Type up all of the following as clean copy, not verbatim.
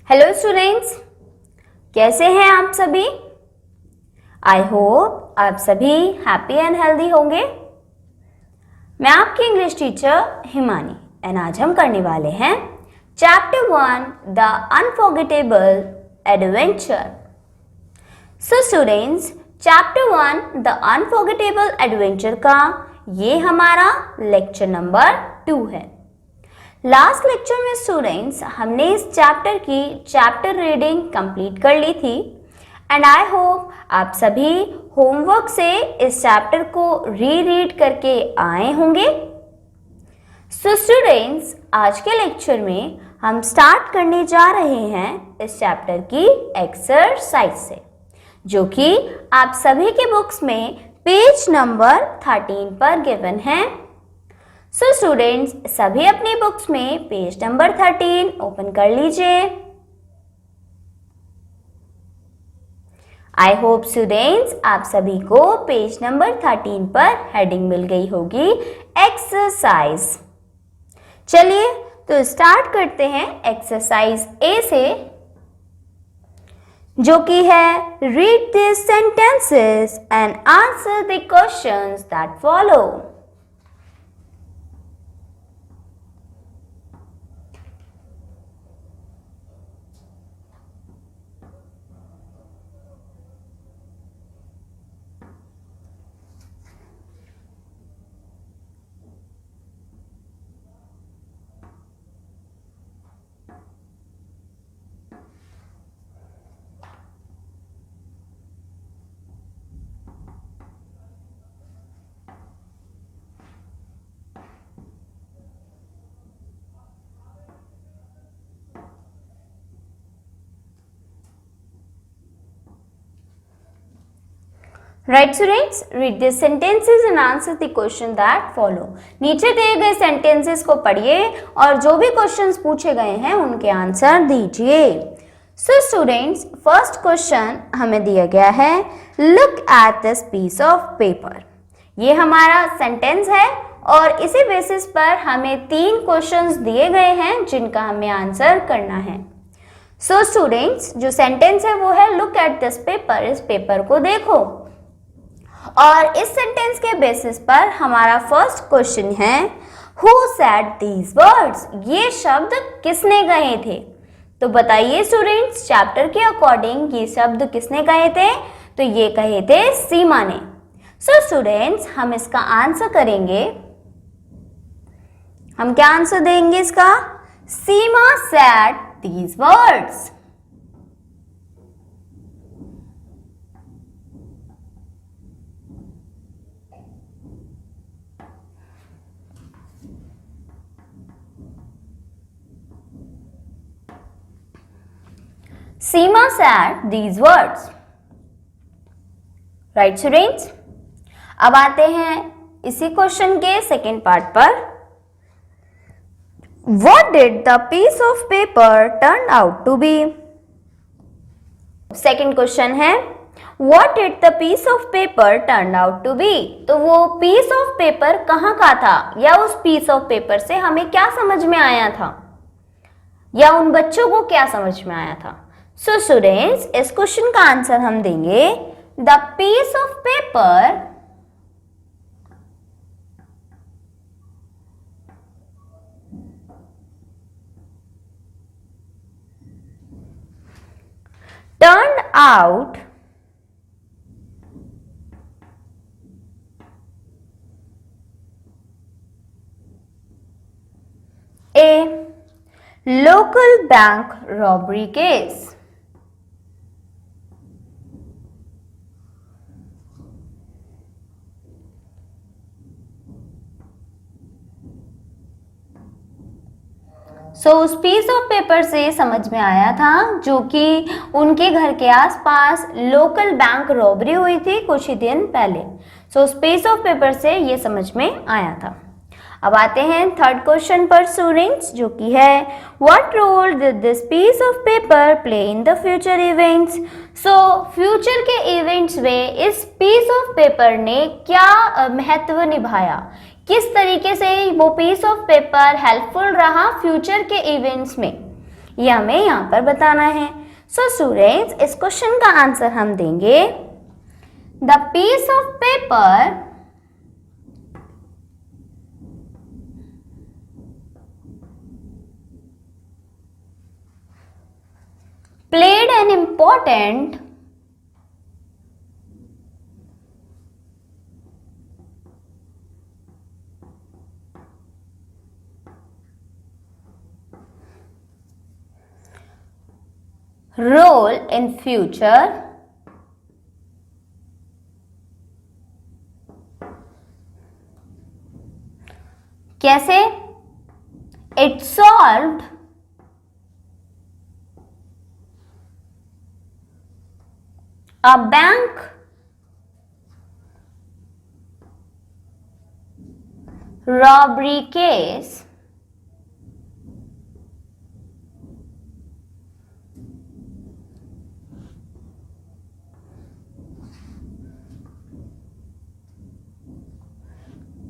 Hello students, कैसे हैं आप सभी। आई होप आप सभी हैप्पी एंड हेल्दी होंगे। मैं आपकी इंग्लिश टीचर हिमानी एंड आज हम करने वाले हैं chapter 1 the unforgettable adventure. So students, chapter 1 the unforgettable adventure का ये हमारा लेक्चर नंबर 2 है। लास्ट लेक्चर में स्टूडेंट्स हमने इस चैप्टर की चैप्टर रीडिंग कंप्लीट कर ली थी एंड आई होप आप सभी होमवर्क से इस चैप्टर को रीड करके आए होंगे। सो स्टूडेंट्स, आज के लेक्चर में हम स्टार्ट करने जा रहे हैं इस चैप्टर की एक्सरसाइज से, जो कि आप सभी के बुक्स में पेज नंबर 13 पर गिवन है। सो स्टूडेंट्स, सभी अपनी बुक्स में पेज नंबर 13 ओपन कर लीजिए। आई होप स्टूडेंट्स आप सभी को पेज नंबर 13 पर हेडिंग मिल गई होगी एक्सरसाइज। चलिए तो स्टार्ट करते हैं एक्सरसाइज ए से, जो कि है read this sentences and answer the questions that follow. Right students, read this sentences and answer the question that follow. नीचे दिए गए सेंटेंसेस को पढ़िए और जो भी क्वेश्चंस पूछे गए हैं उनके आंसर दीजिए। सो स्टूडेंट्स, फर्स्ट क्वेश्चन हमें दिया गया है, look at this piece of paper. ये हमारा सेंटेंस है और इसी बेसिस पर हमें 3 क्वेश्चंस दिए गए हैं जिनका हमें आंसर करना है। सो स्टूडेंट्स, जो सेंटेंस है वो है लुक एट दिस पेपर। इस पेपर को देखो। और इस सेंटेंस के बेसिस पर हमारा फर्स्ट क्वेश्चन है, हु सेड दीज वर्ड्स। ये शब्द किसने कहे थे? तो बताइए स्टूडेंट्स, चैप्टर के अकॉर्डिंग ये शब्द किसने कहे थे? तो ये कहे थे सीमा ने। सो स्टूडेंट्स, हम इसका आंसर करेंगे। हम क्या आंसर देंगे इसका? Seema said these words. Seema said these words. Right students, अब आते हैं इसी क्वेश्चन के सेकेंड पार्ट पर। What did the piece of paper turn out to be? Second question है, What did the piece of paper turn out to be? तो वो piece of paper कहाँ का था, या उस piece of paper से हमें क्या समझ में आया था, या उन बच्चों को क्या समझ में आया था। सो स्टूडेंट्स, इस क्वेश्चन का आंसर हम देंगे, the piece of paper turned out a local bank robbery case. उस पीस ऑफ पेपर से समझ में आया था जो कि उनके घर के आसपास लोकल बैंक रॉबरी हुई थी कुछ ही दिन पहले। उस पीस ऑफ पेपर से ये समझ में आया था। अब आते हैं थर्ड क्वेश्चन पर स्टूडेंट्स, जो कि है, what role did this piece of paper play in the future events. Future के इवेंट्स में इस पीस ऑफ पेपर ने क्या महत्व निभाया, किस तरीके से वो पीस ऑफ पेपर हेल्पफुल रहा फ्यूचर के इवेंट्स में, ये हमें यहाँ पर बताना है। सो स्टूडेंट्स, इस क्वेश्चन का आंसर हम देंगे the piece of paper played an important role in future कैसे? It solved a bank robbery case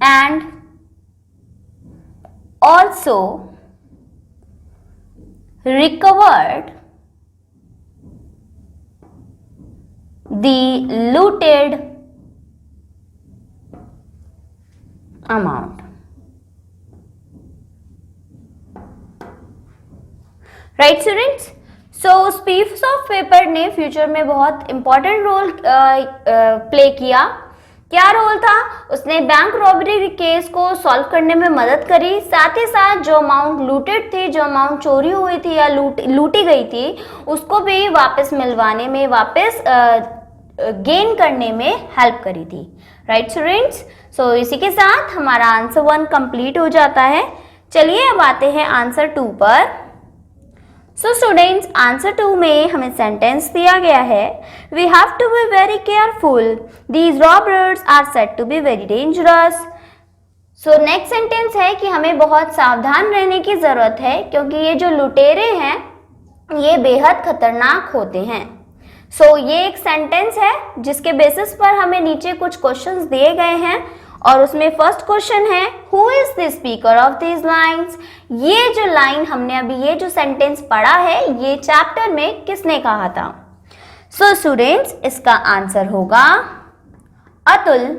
and also recovered the looted amount. Right students, so piece of paper ने future में बहुत important role play किया। क्या role था? उसने bank robbery case को solve करने में मदद करी, साथ ही साथ जो अमाउंट लूटेड थी, जो अमाउंट चोरी हुई थी या लूटी गई थी, उसको भी वापस मिलवाने में, वापस गेन करने में हेल्प करी थी। राइट स्टूडेंट्स, सो इसी के साथ हमारा आंसर 1 कंप्लीट हो जाता है। चलिए अब आते हैं आंसर 2 पर। सो स्टूडेंट्स, आंसर 2 में हमें सेंटेंस दिया गया है, we have to be very careful, these robbers are said to be very dangerous. So next sentence है कि हमें बहुत सावधान रहने की जरूरत है क्योंकि ये जो लुटेरे हैं ये बेहद खतरनाक होते हैं। सो ये एक सेंटेंस है जिसके बेसिस पर हमें नीचे कुछ क्वेश्चंस दिए गए हैं और उसमें फर्स्ट क्वेश्चन है, who is the speaker of these lines. ये जो लाइन हमने अभी ये जो सेंटेंस पढ़ा है ये चैप्टर में किसने कहा था? सो स्टूडेंट्स, इसका आंसर होगा Atul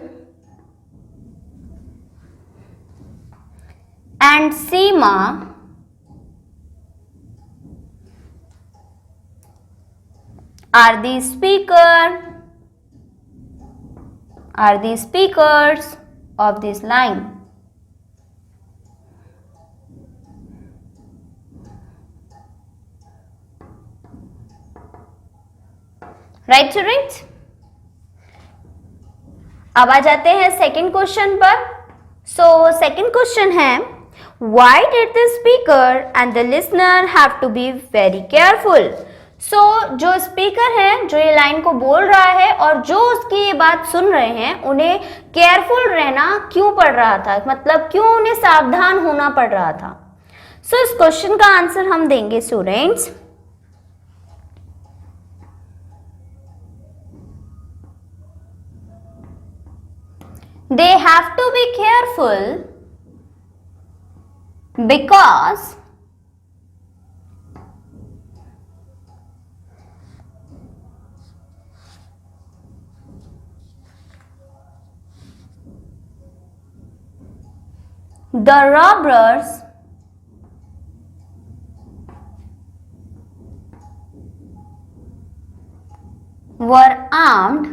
and Seema are the speakers of this line. Right students? अब आ जाते हैं सेकंड क्वेश्चन पर। सो सेकंड क्वेश्चन है, why did the speaker and the listener have to be very careful? सो जो स्पीकर है, जो ये लाइन को बोल रहा है और जो उसकी ये बात सुन रहे हैं, उन्हें केयरफुल रहना क्यों पड़ रहा था, मतलब क्यों उन्हें सावधान होना पड़ रहा था? सो इस क्वेश्चन का आंसर हम देंगे students, they have to be careful because the robbers were armed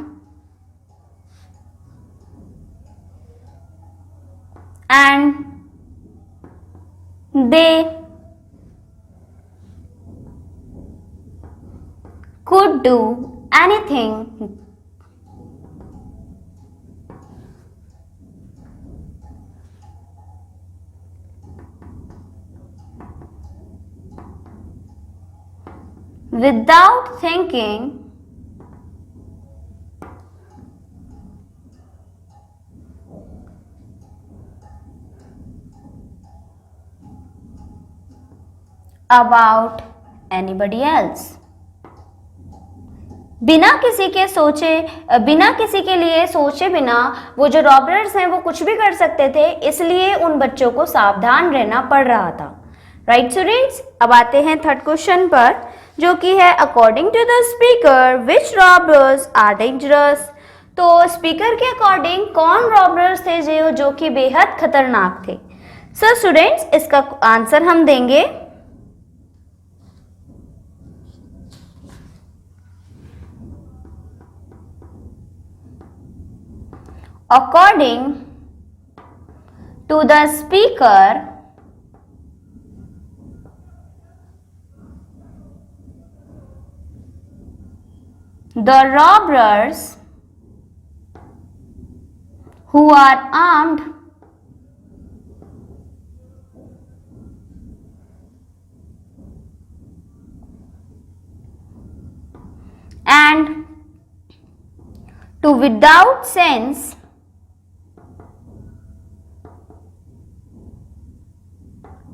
and they could do anything without thinking about anybody else. बिना किसी के सोचे, बिना किसी के लिए सोचे बिना वो जो रॉबर्स हैं वो कुछ भी कर सकते थे, इसलिए उन बच्चों को सावधान रहना पड़ रहा था। राइट स्टूडेंट्स, अब आते हैं थर्ड क्वेश्चन पर, जो कि है according to the speaker which robbers are dangerous. तो स्पीकर के अकॉर्डिंग कौन रॉबर्स थे जो कि बेहद खतरनाक थे। सो स्टूडेंट्स, इसका आंसर हम देंगे according to the speaker the robbers who are armed and to without sense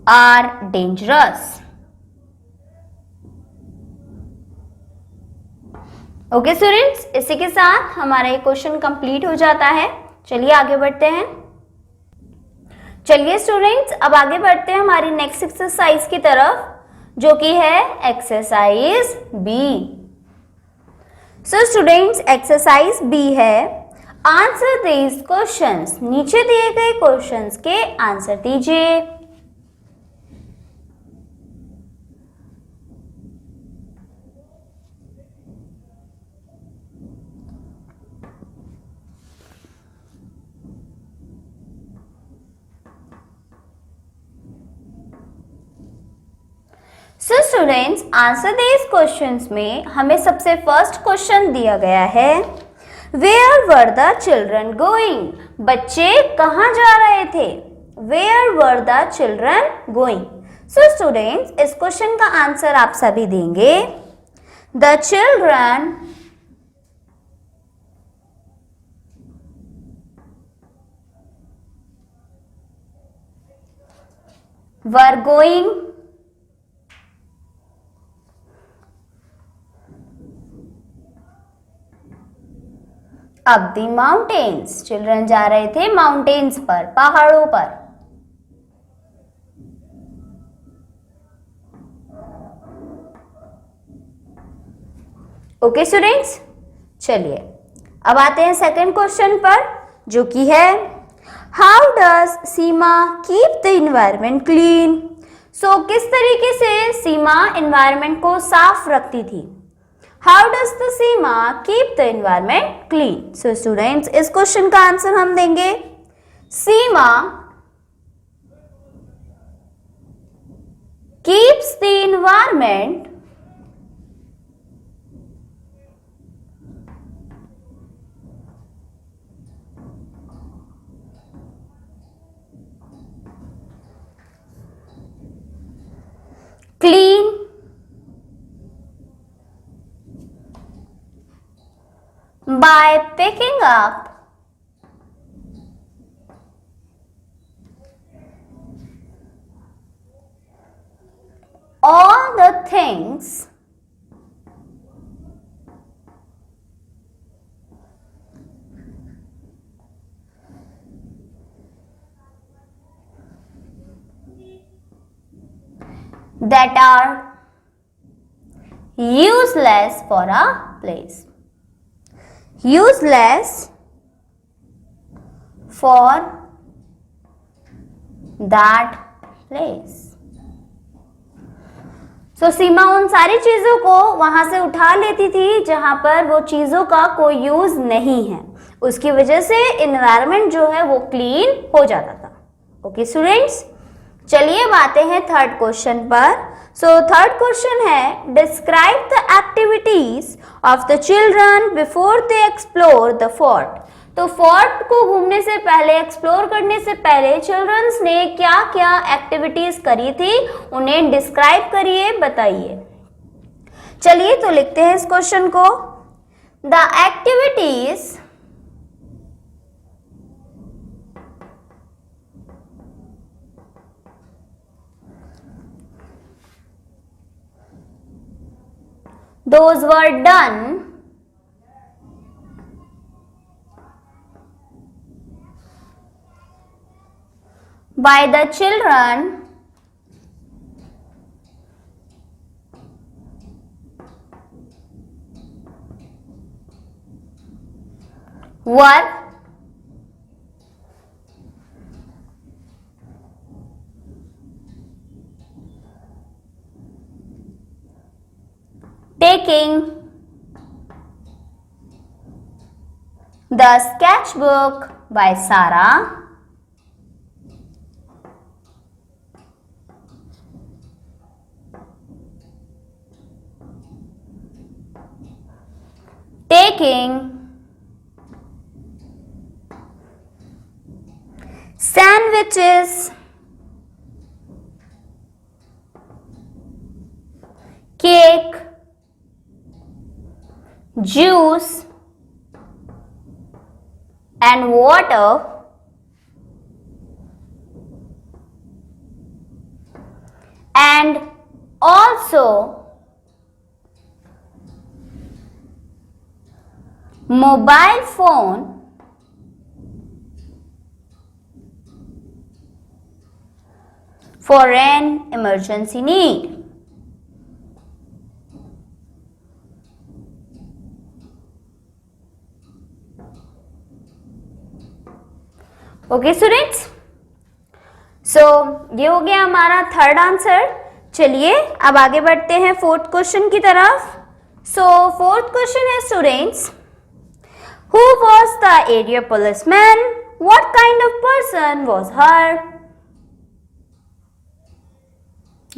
are dangerous। Okay students, इसी के साथ हमारा ये क्वेश्चन कंप्लीट हो जाता है। चलिए आगे बढ़ते हैं। चलिए स्टूडेंट्स, अब आगे बढ़ते हैं हमारी नेक्स्ट एक्सरसाइज की तरफ, जो कि है exercise B. So students, exercise B है आंसर दीज क्वेश्चंस। नीचे दिए गए क्वेश्चंस के आंसर दीजिए। So students, answer these questions में हमें सबसे फर्स्ट क्वेश्चन दिया गया है where were the children going. बच्चे कहाँ जा रहे थे। Where were the children going. So students, इस क्वेश्चन का आंसर आप सभी देंगे the children were going up the mountains. Children जा रहे थे माउंटेन्स पर, पहाड़ों पर। ओके स्टूडेंट्स, चलिए अब आते हैं सेकंड क्वेश्चन पर, जो कि है how does Seema keep the environment clean. So किस तरीके से सीमा इन्वायरमेंट को साफ रखती थी। How does the Seema keep the environment clean? So students, इस क्वेश्चन का आंसर हम देंगे Seema keeps the environment clean by picking up all the things that are useless for a place. Useless for that place. So सीमा उन सारी चीजों को वहां से उठा लेती थी जहां पर वो चीजों का कोई यूज नहीं है। उसकी वजह से एनवायरनमेंट जो है वो क्लीन हो जाता था। ओके स्टूडेंट्स, चलिए बातें हैं थर्ड क्वेश्चन पर। सो थर्ड क्वेश्चन है describe the activities of the children before they explore the fort. तो फोर्ट को घूमने से पहले, एक्सप्लोर करने से पहले चिल्ड्रंस ने क्या क्या एक्टिविटीज करी थी, उन्हें डिस्क्राइब करिए, बताइए। चलिए तो लिखते हैं इस क्वेश्चन को। The activities those were done by the children Verb. Taking. The Sketchbook by Sarah. Taking. Sandwiches. Cake. Juice. And water. And also mobile phone for an emergency need. Okay students, so ये हो गया हमारा third answer. चलिए अब आगे बढ़ते हैं fourth question की तरफ। सो फोर्थ क्वेश्चन है students, who was the area policeman, what kind of person was her.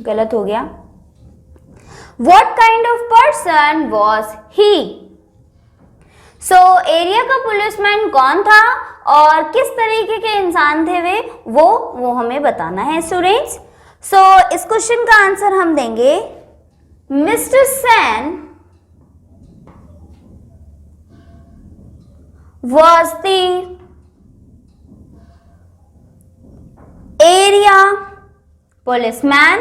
गलत हो गया, what kind of person was he. So area का पुलिसमैन कौन था और किस तरीके के इंसान थे वे, वो हमें बताना है स्टूडेंट्स। सो इस क्वेश्चन का आंसर हम देंगे, mister Sen was the area policeman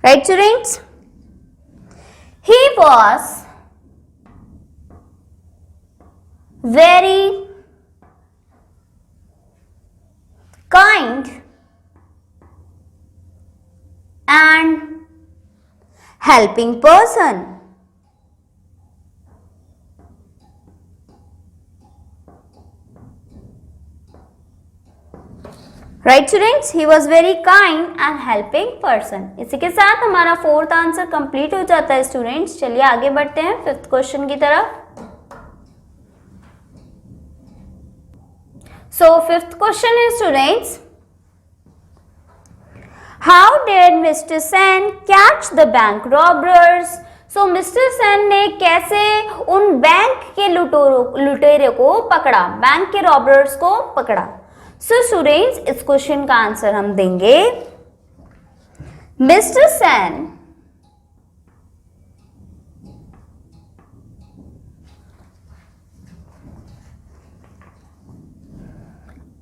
right students. He was very kind and helping person. Right students, he was very kind and helping person. इसी के साथ हमारा फोर्थ आंसर कंप्लीट हो जाता है स्टूडेंट्स। चलिए आगे बढ़ते हैं फिफ्थ क्वेश्चन की तरफ। सो फिफ्थ क्वेश्चन है students, how did mister Sen catch the bank robbers. So mister Sen ने कैसे उन बैंक के लुटेरे को पकड़ा, बैंक के रॉबर्स को पकड़ा। सो स्टूडेंट्स इस क्वेश्चन का आंसर हम देंगे, mister Sen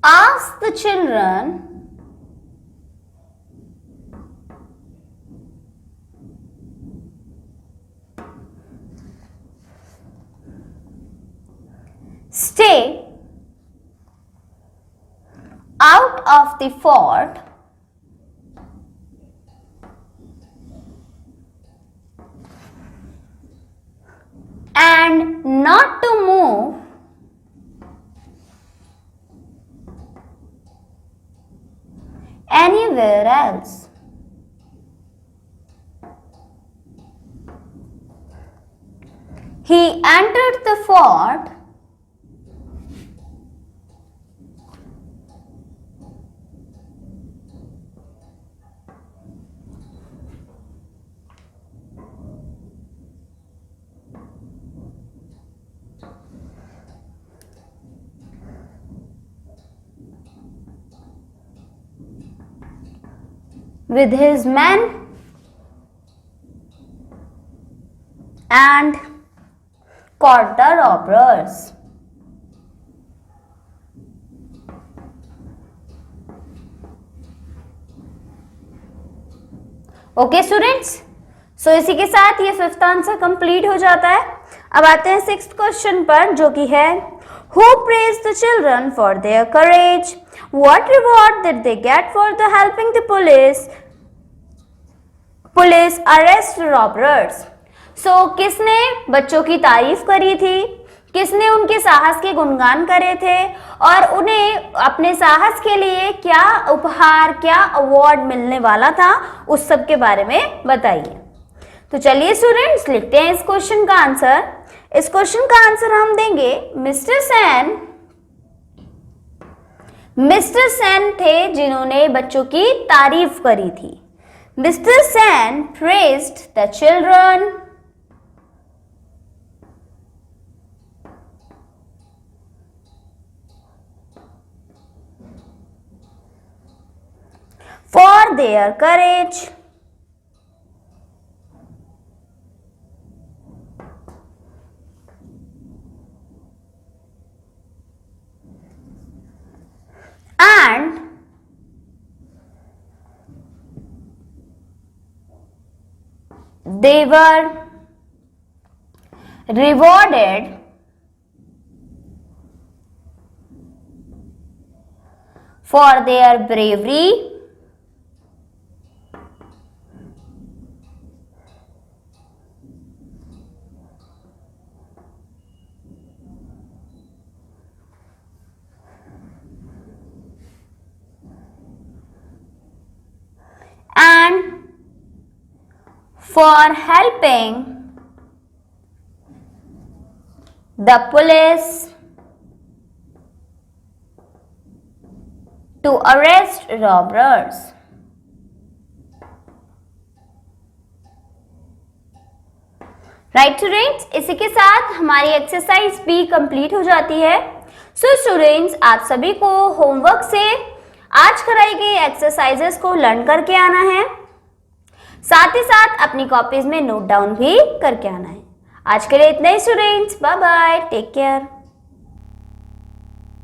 asked the children stay out of the fort and not to move anywhere else. He entered the fort with his men and caught the robbers. Okay students, so इसी के साथ ये fifth answer complete हो जाता है। अब आते हैं सिक्स्थ क्वेश्चन पर, जो कि है, Who praised the children for their courage? What reward did they get for the helping the police arrest robbers? किसने बच्चों की तारीफ करी थी, किसने उनके साहस के गुणगान करे थे और उन्हें अपने साहस के लिए क्या उपहार, क्या अवार्ड मिलने वाला था, उस सब के बारे में बताइए। तो चलिए स्टूडेंट्स, लिखते हैं इस क्वेश्चन का आंसर। इस क्वेश्चन का आंसर हम देंगे मिस्टर सेन थे जिन्होंने बच्चों की तारीफ करी थी। Mister Sen praised the children for their courage and they were rewarded for their bravery and for helping the police to arrest robbers. Right students, इसी के साथ हमारी एक्सरसाइज भी कंप्लीट हो जाती है। सो स्टूडेंट्स, आप सभी को होमवर्क से आज कराई गई एक्सरसाइजेस को लर्न करके आना है, साथ ही साथ अपनी कॉपीज में नोट डाउन भी करके आना है। आज के लिए इतना ही students, bye bye, take care.